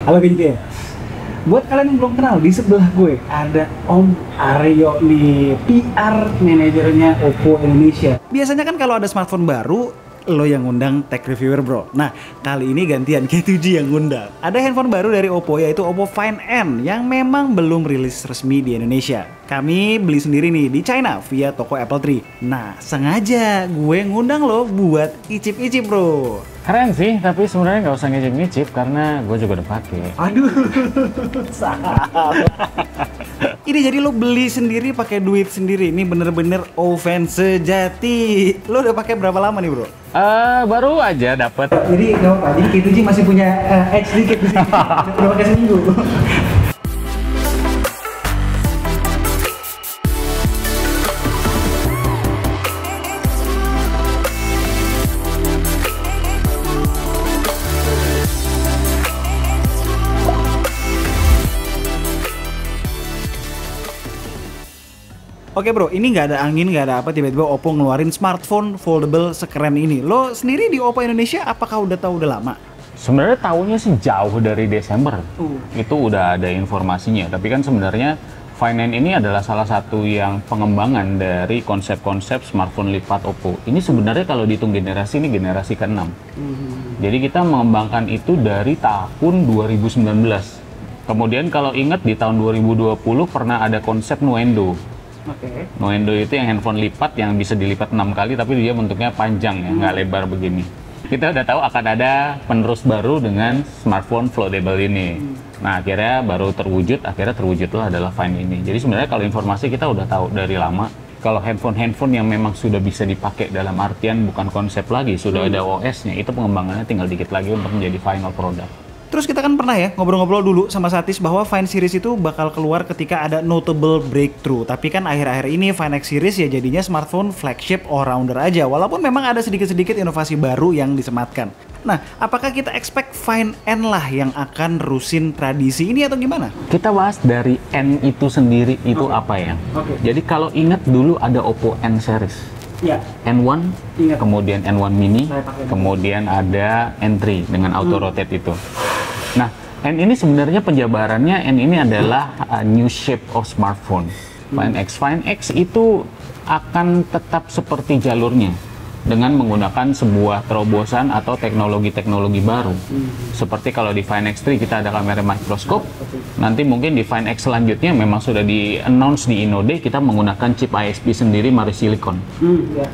Halo gitu ya. Buat kalian yang belum kenal, di sebelah gue ada Om Aryo nih, PR manajernya Oppo Indonesia. Biasanya kan kalau ada smartphone baru, lo yang ngundang tech reviewer bro. Nah, kali ini gantian K7G yang ngundang. Ada handphone baru dari Oppo yaitu Oppo Find N yang memang belum rilis resmi di Indonesia. Kami beli sendiri nih di China via toko Apple Tree. Nah, sengaja gue ngundang lo buat icip-icip bro. Keren sih, tapi sebenarnya nggak usah ngicip-ngicip karena gue juga udah pakai. Aduh, salah. Ini jadi lo beli sendiri pakai duit sendiri. Ini bener-bener offense sejati. Lo udah pakai berapa lama nih bro? Baru aja dapet. Jadi nggak apa-apa. Jadi K7G masih punya edge sedikit di sini. Udah pakai seminggu. Oke bro, ini nggak ada angin, nggak ada apa, tiba-tiba Oppo ngeluarin smartphone foldable sekeren ini. Lo sendiri di Oppo Indonesia, apakah udah tahu udah lama? Sebenarnya tahunya sih jauh dari Desember. Itu udah ada informasinya. Tapi kan sebenarnya Find N ini adalah salah satu yang pengembangan dari konsep-konsep smartphone lipat Oppo. Ini sebenarnya kalau dihitung generasi, ini generasi ke-6. Jadi kita mengembangkan itu dari tahun 2019. Kemudian kalau ingat di tahun 2020 pernah ada konsep Nuendo. Nuendo itu yang handphone lipat yang bisa dilipat 6 kali tapi dia bentuknya panjang ya, nggak lebar begini. Kita udah tahu akan ada penerus baru dengan smartphone foldable ini. Nah akhirnya terwujudlah adalah Find ini. Jadi sebenarnya kalau informasi kita udah tahu dari lama. Kalau handphone yang memang sudah bisa dipakai dalam artian bukan konsep lagi, sudah ada OS-nya, itu pengembangannya tinggal dikit lagi untuk menjadi final product. Terus kita kan pernah ya ngobrol-ngobrol dulu sama Satis bahwa Find series itu bakal keluar ketika ada notable breakthrough. Tapi kan akhir-akhir ini Find X series ya jadinya smartphone flagship all-rounder aja. Walaupun memang ada sedikit-sedikit inovasi baru yang disematkan. Nah, apakah kita expect Find N lah yang akan nerusin tradisi ini atau gimana? Kita bahas dari N itu sendiri itu apa ya? Jadi kalau ingat dulu ada Oppo N series. Ya. N1, kemudian N1 mini, kemudian ada N3 dengan auto rotate itu. Nah, N ini sebenarnya penjabarannya, N ini adalah new shape of smartphone. Find X itu akan tetap seperti jalurnya dengan menggunakan sebuah terobosan atau teknologi-teknologi baru. Seperti kalau di Find X3 kita ada kamera mikroskop, nanti mungkin di Find X selanjutnya memang sudah di-announce di Inode kita menggunakan chip ISP sendiri Mari Silicon.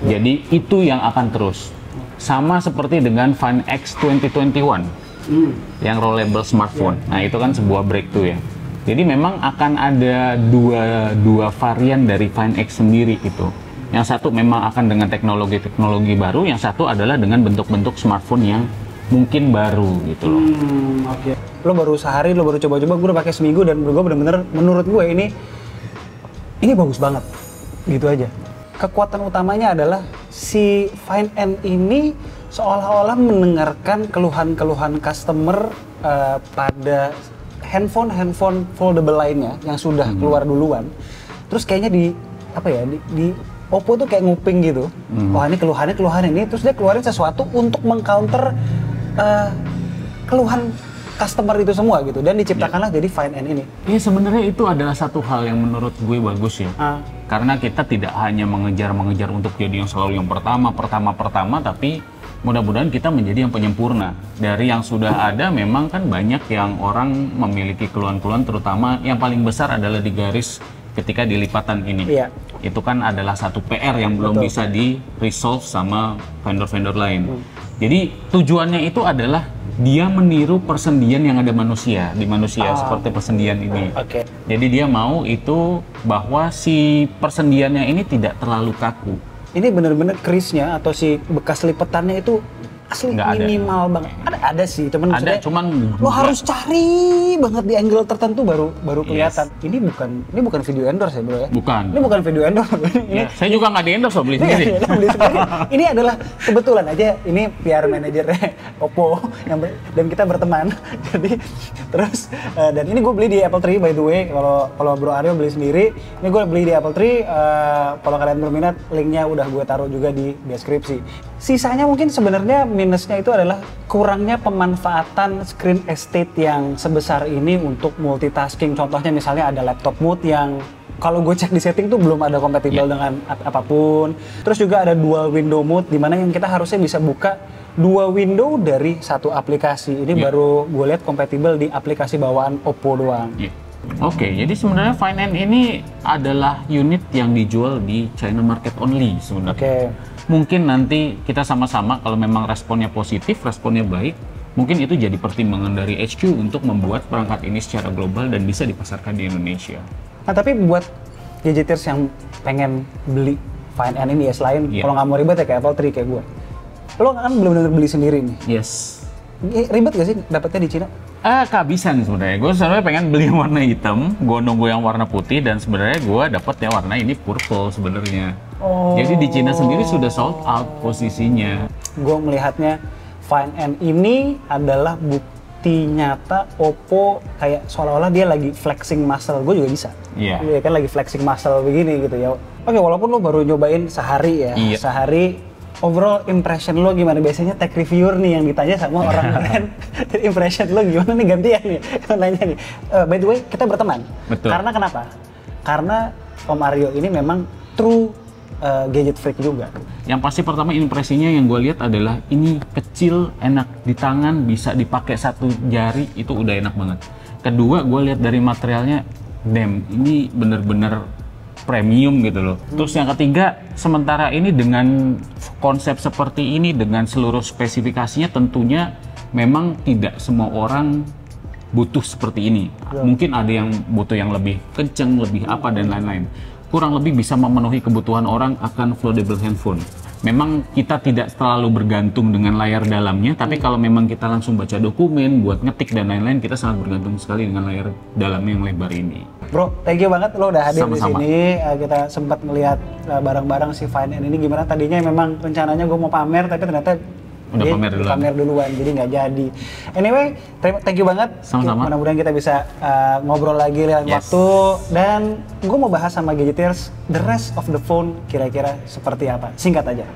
Jadi itu yang akan terus. Sama seperti dengan Find X 2021 yang rollable smartphone. Nah itu kan sebuah breakthrough ya. Jadi memang akan ada dua varian dari Find X sendiri itu. Yang satu memang akan dengan teknologi-teknologi baru, yang satu adalah dengan bentuk-bentuk smartphone yang mungkin baru gitu loh. Lo baru sehari, lo baru coba-coba, gue udah pakai seminggu dan gue bener-bener menurut gue ini bagus banget, gitu aja. Kekuatan utamanya adalah si Find N ini seolah-olah mendengarkan keluhan-keluhan customer pada handphone foldable lainnya yang sudah keluar duluan. Terus kayaknya di Oppo tuh kayak nguping gitu. Wah ini keluhan ini, terus dia keluarin sesuatu untuk mengcounter keluhan customer itu semua gitu, dan diciptakanlah jadi Find N ini. Iya sebenarnya itu adalah satu hal yang menurut gue bagus ya. Karena kita tidak hanya mengejar untuk jadi yang selalu yang pertama, tapi mudah-mudahan kita menjadi yang penyempurna. Dari yang sudah ada memang kan banyak yang orang memiliki keluhan-keluhan, terutama yang paling besar adalah di garis ketika dilipatan ini. Itu kan adalah satu PR yang belum bisa di-resolve sama vendor-vendor lain. Jadi tujuannya itu adalah dia meniru persendian yang ada di manusia seperti persendian ini. Jadi dia mau itu bahwa si persendiannya ini tidak terlalu kaku. Ini bener-bener kerisnya atau si bekas lipetannya itu asli minimal banget. Ada sih, cuman lo harus cari banget di angle tertentu baru kelihatan. Ini bukan video endorse ya bro ya? Bukan. Ini bukan video endorse. Saya juga nggak di endorse loh, beli sendiri. Ini adalah kebetulan aja ini PR manajernya Oppo dan kita berteman. Jadi terus dan ini gue beli di Apple Tree by the way. Kalau Bro Aryo beli sendiri, ini gue beli di Apple Tree. Kalau kalian berminat, linknya udah gue taruh juga di deskripsi. Sisanya mungkin sebenarnya minusnya itu adalah kurangnya pemanfaatan screen estate yang sebesar ini untuk multitasking. Contohnya misalnya ada laptop mode yang kalau gue cek di setting tuh belum ada kompatibel dengan apapun. Terus juga ada dual window mode di mana yang kita harusnya bisa buka dua window dari satu aplikasi. Ini baru gue lihat kompatibel di aplikasi bawaan Oppo doang. Oke, jadi sebenarnya Find N ini adalah unit yang dijual di China market only sebenarnya. Mungkin nanti kita sama-sama kalau memang responnya positif, responnya baik, mungkin itu jadi pertimbangan dari HQ untuk membuat perangkat ini secara global dan bisa dipasarkan di Indonesia. Nah tapi buat gadgeters yang pengen beli Find N ini ya, selain kalau nggak mau ribet ya kayak Apple 3 kayak gue, lo kan belum beli sendiri nih. Yes. Ribet gak sih dapetnya di Cina? Kehabisan sebenarnya. Gue sebenarnya pengen beli yang warna hitam, gue nunggu yang warna putih, dan sebenarnya gue dapet yang warna ini purple sebenarnya. Jadi di Cina sendiri sudah sold out posisinya. Gue melihatnya Find N ini adalah bukti nyata Oppo kayak seolah-olah dia lagi flexing muscle. Gue juga bisa. Dia kan lagi flexing muscle begini gitu ya. Oke, walaupun lo baru nyobain sehari ya, sehari. Overall impression lo gimana? Biasanya tech reviewer nih yang ditanya sama orang lain. Impression lo gimana nih, gantian nih nanya nih. By the way, kita berteman. Betul. Karena kenapa? Karena Om Aryo ini memang true gadget freak juga. Yang pasti pertama impresinya yang gue lihat adalah ini kecil, enak di tangan, bisa dipakai satu jari, itu udah enak banget. Kedua, gue lihat dari materialnya, damn, ini bener-bener premium gitu loh. Terus yang ketiga, sementara ini dengan konsep seperti ini, dengan seluruh spesifikasinya, tentunya memang tidak semua orang butuh seperti ini. Mungkin ada yang butuh yang lebih kenceng, lebih apa dan lain-lain. Kurang lebih bisa memenuhi kebutuhan orang akan foldable handphone. Memang kita tidak terlalu bergantung dengan layar dalamnya, tapi kalau memang kita langsung baca dokumen, buat ngetik dan lain-lain, kita sangat bergantung sekali dengan layar dalamnya yang lebar ini. Bro, thank you banget lo udah hadir Sama-sama. di sini. Kita sempat ngelihat barang-barang si Find N ini gimana. Tadinya memang rencananya gue mau pamer, tapi ternyata Udah pamer duluan, jadi nggak jadi. Anyway, thank you banget. Sama-sama. Mudah-mudahan kita bisa ngobrol lagi lain waktu. Dan gue mau bahas sama gadgeters, the rest of the phone kira-kira seperti apa. Singkat aja.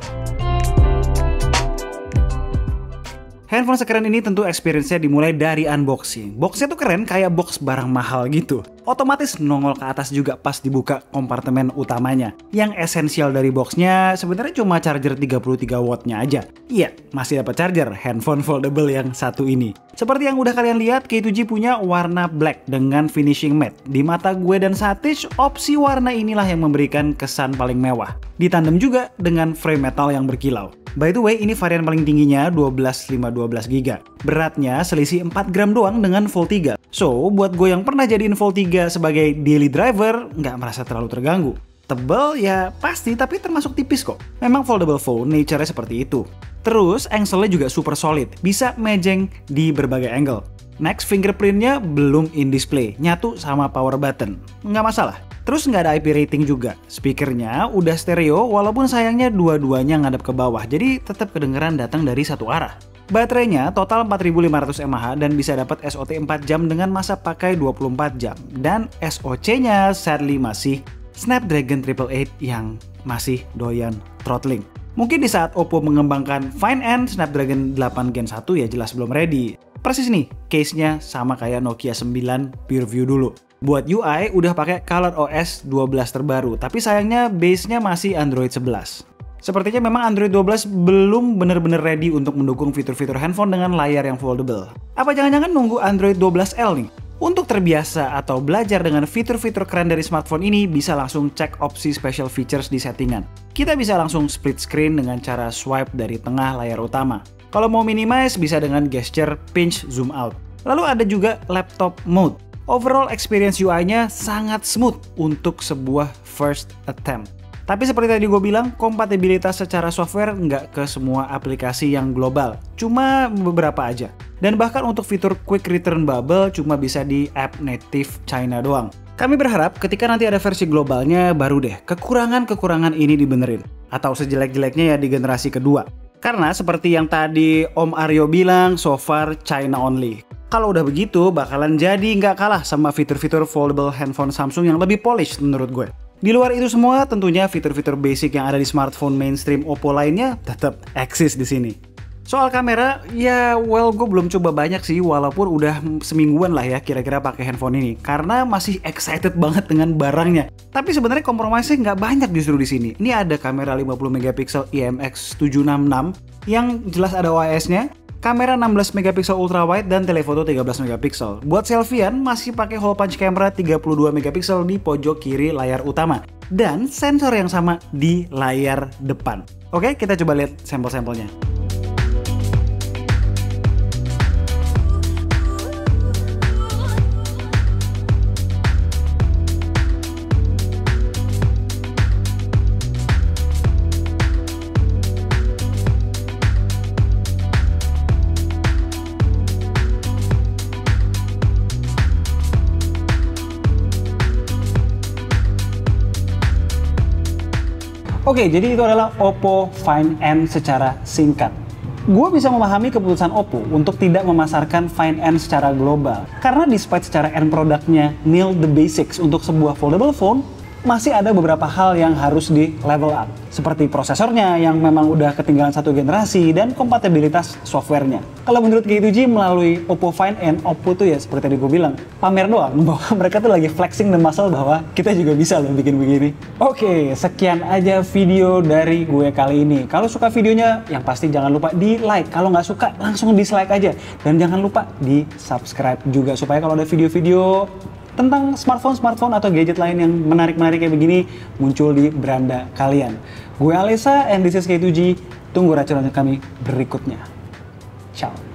Handphone sekeren ini tentu experience-nya dimulai dari unboxing. Boxnya tuh keren kayak box barang mahal gitu. Otomatis nongol ke atas juga pas dibuka kompartemen utamanya. Yang esensial dari boxnya sebenarnya cuma charger 33 wattnya aja. Iya, masih dapat charger handphone foldable yang satu ini. Seperti yang udah kalian lihat, K2G punya warna black dengan finishing matte. Di mata gue dan Satish, opsi warna inilah yang memberikan kesan paling mewah. Ditandem juga dengan frame metal yang berkilau. By the way, ini varian paling tingginya 12,512GB. Beratnya selisih 4 gram doang dengan Fold 3. So, buat gue yang pernah jadiin Fold 3 sebagai daily driver, nggak merasa terlalu terganggu. Tebal ya pasti, tapi termasuk tipis kok. Memang foldable phone nature-nya seperti itu. Terus, angle-nya juga super solid, bisa mejeng di berbagai angle. Next, fingerprint-nya belum in display, nyatu sama power button. Nggak masalah. Terus nggak ada IP rating juga. Speakernya udah stereo, walaupun sayangnya dua-duanya ngadep ke bawah, jadi tetap kedengeran datang dari satu arah. Baterainya total 4500 mAh dan bisa dapat SOT 4 jam dengan masa pakai 24 jam. Dan SoC-nya sadly masih Snapdragon 888 yang masih doyan throttling. Mungkin di saat Oppo mengembangkan Find N Snapdragon 8 Gen 1 ya jelas belum ready. Persis nih, case-nya sama kayak Nokia 9 PureView dulu. Buat UI udah pakai ColorOS 12 terbaru, tapi sayangnya base-nya masih Android 11. Sepertinya memang Android 12 belum bener-bener ready untuk mendukung fitur-fitur handphone dengan layar yang foldable. Apa jangan-jangan nunggu Android 12L nih? Untuk terbiasa atau belajar dengan fitur-fitur keren dari smartphone ini, bisa langsung cek opsi special features di settingan. Kita bisa langsung split screen dengan cara swipe dari tengah layar utama. Kalau mau minimize, bisa dengan gesture pinch zoom out. Lalu ada juga laptop mode. Overall experience UI-nya sangat smooth untuk sebuah first attempt. Tapi seperti tadi gue bilang, kompatibilitas secara software nggak ke semua aplikasi yang global, cuma beberapa aja. Dan bahkan untuk fitur quick return bubble cuma bisa di app native China doang. Kami berharap ketika nanti ada versi globalnya, baru deh kekurangan-kekurangan ini dibenerin. Atau sejelek-jeleknya ya di generasi kedua. Karena seperti yang tadi Om Aryo bilang, so far China only. Kalau udah begitu, bakalan jadi nggak kalah sama fitur-fitur foldable handphone Samsung yang lebih polished menurut gue. Di luar itu semua, tentunya fitur-fitur basic yang ada di smartphone mainstream Oppo lainnya tetap eksis di sini. Soal kamera, ya well gue belum coba banyak sih, walaupun udah semingguan lah ya kira-kira pakai handphone ini, karena masih excited banget dengan barangnya. Tapi sebenarnya kompromisnya nggak banyak justru di sini. Ini ada kamera 50 megapiksel IMX766 yang jelas ada OIS-nya, kamera 16 megapiksel ultrawide dan telefoto 13 megapiksel. Buat selfiean masih pakai hole punch camera 32 megapiksel di pojok kiri layar utama dan sensor yang sama di layar depan. Oke, kita coba lihat sampel-sampelnya. Oke, jadi itu adalah Oppo Find N secara singkat. Gue bisa memahami keputusan Oppo untuk tidak memasarkan Find N secara global. Karena despite secara end produknya nail the basics untuk sebuah foldable phone, masih ada beberapa hal yang harus di level up. Seperti prosesornya yang memang udah ketinggalan satu generasi dan kompatibilitas softwarenya. Kalau menurut G2G melalui Oppo Find N, Oppo tuh ya seperti tadi gue bilang, pamer doang bahwa mereka tuh lagi flexing the muscle bahwa kita juga bisa loh bikin begini. Oke, sekian aja video dari gue kali ini. Kalau suka videonya, yang pasti jangan lupa di like. Kalau nggak suka, langsung dislike aja. Dan jangan lupa di subscribe juga supaya kalau ada video-video tentang smartphone atau gadget lain yang menarik-menarik kayak begini muncul di beranda kalian. Gue Alessa and this is K2G. Tunggu racun-racun kami berikutnya. Ciao.